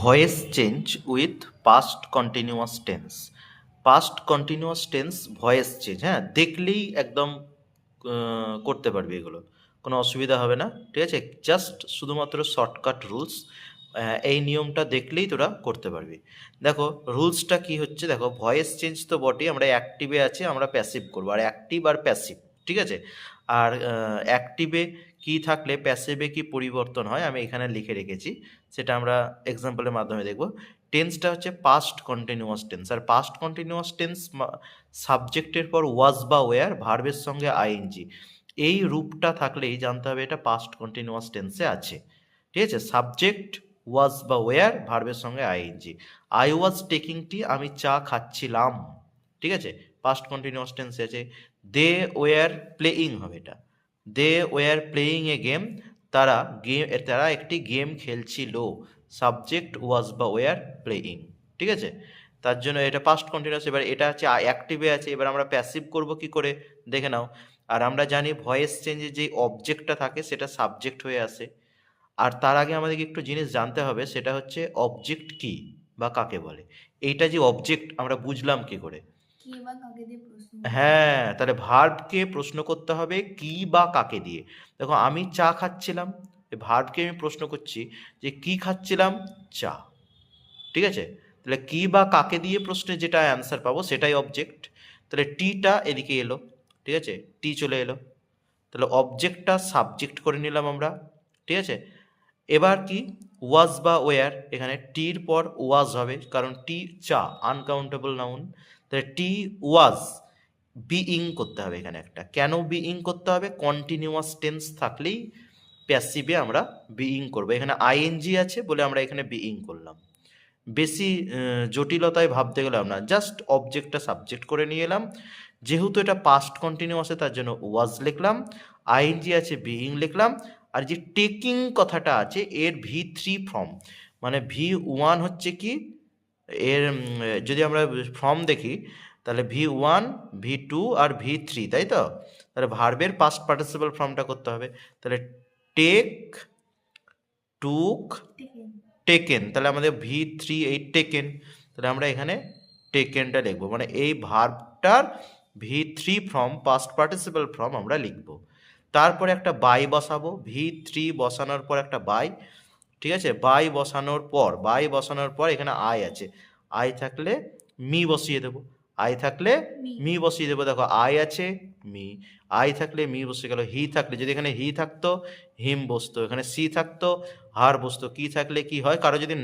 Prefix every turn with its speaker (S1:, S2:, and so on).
S1: Voice change with past continuous tense. Past continuous tense voice change, হ্যাঁ, দেখলেই একদম করতে পারবি, এগুলো কোনো অসুবিধা হবে না, ঠিক আছে। জাস্ট শুধুমাত্র শর্টকাট রুলস, এই নিয়মটা দেখলেই তোরা করতে পারবি। দেখো রুলসটা কি হচ্ছে, দেখো ভয়েস চেঞ্জ তো বটেই, আমরা অ্যাক্টিভে আছি, আমরা প্যাসিভ করবো, আর অ্যাক্টিভ আর প্যাসিভ, ঠিক আছে। আর অ্যাক্টিভে কি থাকলে প্যাসিভে কি পরিবর্তন হয় আমি এখানে লিখে রেখেছি, সেটা আমরা এক্সাম্পলের মাধ্যমে দেখব। টেন্সটা হচ্ছে পাস্ট কন্টিনিউয়াস টেন্স, আর পাস্ট কন্টিনিউয়াস টেন্স সাবজেক্টের পর ওয়াজ বা ওয়্যার, ভার্বের সঙ্গে আইএনজি, এই রূপটা থাকলেই জানতে হবে এটা পাস্ট কন্টিনিউয়াস টেন্সে আছে, ঠিক আছে। সাবজেক্ট ওয়াজ বা ওয়্যার, ভার্বের সঙ্গে ING. I was taking tea, আমি চা খাচ্ছিলাম, ঠিক আছে, পাস্ট কন্টিনিউয়াস টেন্সে আছে। দে ওয়্যার প্লেয়িং হবে এটা, they were playing a game, তারা একটি গেম খেলছিল, সাবজেক্ট ওয়াজ বা ওয়্যার প্লেয়িং, ঠিক আছে। তার জন্য এটা পাস্ট কন্টিনিউয়াস। এবার এটা হচ্ছে অ্যাক্টিভে আছে, এবার আমরা প্যাসিভ করব কি করে দেখে নাও। আর আমরা জানি ভয়েস চেঞ্জে যে অবজেক্টটা থাকে সেটা সাবজেক্ট হয়ে আসে। আর তার আগে আমাদেরকে একটু জিনিস জানতে হবে, সেটা হচ্ছে অবজেক্ট কি বা কাকে বলে। এইটা যে অবজেক্ট আমরা বুঝলাম কি করে, হ্যাঁ, তাহলে ভার্বকে প্রশ্ন করতে হবে কি বা কাকে দিয়ে। দেখো আমি চা খাচ্ছিলাম, ভার্বকে আমি প্রশ্ন করছি যে কি খাচ্ছিলাম, চা, ঠিক আছে। তাহলে কি বা কাকে দিয়ে প্রশ্নে যেটা অ্যান্সার পাবো সেটাই অবজেক্ট। তাহলে টিটা এদিকে এলো, ঠিক আছে, টি চলে এলো, তাহলে অবজেক্টটা সাবজেক্ট করে নিলাম আমরা, ঠিক আছে। এবার কি ওয়াজ বা ওয়্যার, এখানে টির পর ওয়াজ হবে, কারণ টি চা আনকাউন্টেবল নাউন, তাহলে টি ওয়াজ বিইং করতে হবে এখানে একটা। কেন বিইং করতে হবে, কন্টিনিউয়াস টেন্স থাকলেই প্যাসিভে আমরা বিইং করবো, এখানে আইএনজি আছে বলে আমরা এখানে বিইং করলাম। বেশি জটিলতায় ভাবতে গেলাম না, জাস্ট অবজেক্টটা সাবজেক্ট করে নিয়ে এলাম। যেহেতু এটা পাস্ট কন্টিনিউয়াসে তার জন্য ওয়াজ লিখলাম, আইএনজি আছে বিইং লিখলাম। আর যে টেকিং কথাটা আছে এর V3 ফর্ম, মানে V1 হচ্ছে কি এর যদি আমরা ফর্ম দেখি তাহলে V1 V2 আর V3, তাই তো। তাহলে ভার্বের পাস্ট পার্টিসিপল ফর্মটা করতে হবে, তাহলে টেক, টুক, টেকেন, তাহলে আমাদের V3 এই টেকেন, তাহলে আমরা এখানে টেকেনটা লিখবো, মানে এই ভার্বটার V3 form past participle form আমরা লিখবো। তারপরে একটা বাই বসাবো, V3 বসানোর পর একটা বাই, ঠিক আছে। বাই বসানোর পর এখানে আই আছে, আই থাকলে মি বসিয়ে দেবো, আই থাকলে মি বসিয়ে দেবো। দেখো আই আছে মি, আই থাকলে মি বসে গেল। হি থাকলে, যদি এখানে হি থাকতো হিম বসতো, এখানে সি থাকতো হার বসতো। কি থাকলে কি হয়, কারো যদি